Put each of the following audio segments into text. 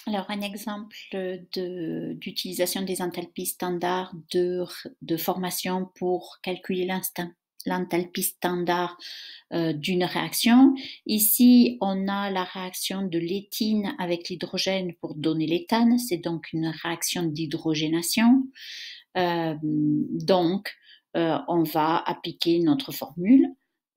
Alors, un exemple d'utilisation des enthalpies standards de formation pour calculer l'enthalpie standard d'une réaction. Ici, on a la réaction de l'éthine avec l'hydrogène pour donner l'éthane. C'est donc une réaction d'hydrogénation. On va appliquer notre formule.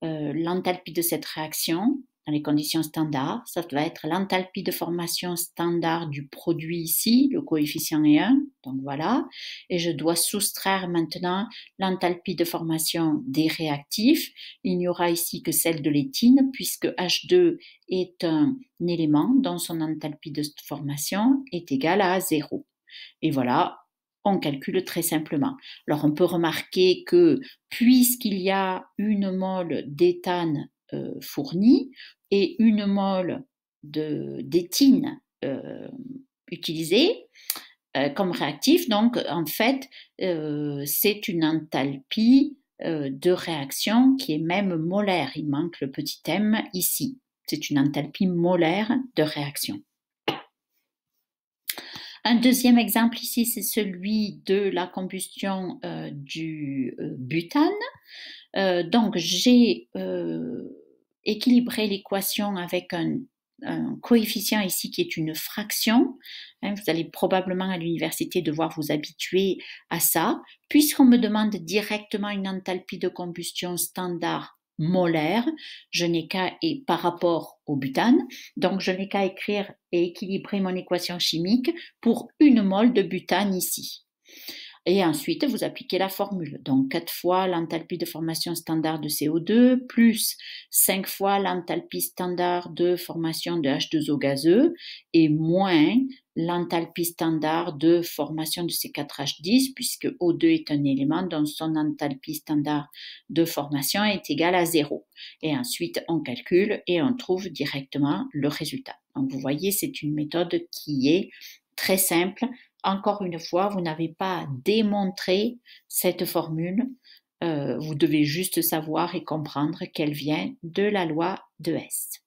L'enthalpie de cette réaction, dans les conditions standards, ça va être l'enthalpie de formation standard du produit ici, le coefficient est 1, donc voilà, et je dois soustraire maintenant l'enthalpie de formation des réactifs. Il n'y aura ici que celle de l'éthine, puisque H2 est un élément dont son enthalpie de formation est égale à 0. Et voilà, on calcule très simplement. Alors on peut remarquer que puisqu'il y a une mole d'éthane fournie et une mole d'éthine utilisée comme réactif, donc en fait c'est une enthalpie de réaction qui est même molaire. Il manque le petit m ici. C'est une enthalpie molaire de réaction. Un deuxième exemple ici, c'est celui de la combustion du butane. Donc, j'ai équilibré l'équation avec un coefficient ici qui est une fraction. Vous allez probablement à l'université devoir vous habituer à ça. Puisqu'on me demande directement une enthalpie de combustion standard molaire, je n'ai qu'à, et par rapport au butane, donc je n'ai qu'à écrire et équilibrer mon équation chimique pour une mole de butane ici. Et ensuite, vous appliquez la formule. Donc, 4 fois l'enthalpie de formation standard de CO2 plus 5 fois l'enthalpie standard de formation de H2O gazeux et moins l'enthalpie standard de formation de C4H10 puisque O2 est un élément dont son enthalpie standard de formation est égale à 0. Et ensuite, on calcule et on trouve directement le résultat. Donc, vous voyez, c'est une méthode qui est très simple. Encore une fois, vous n'avez pas à démontrer cette formule. Vous devez juste savoir et comprendre qu'elle vient de la loi de Hess.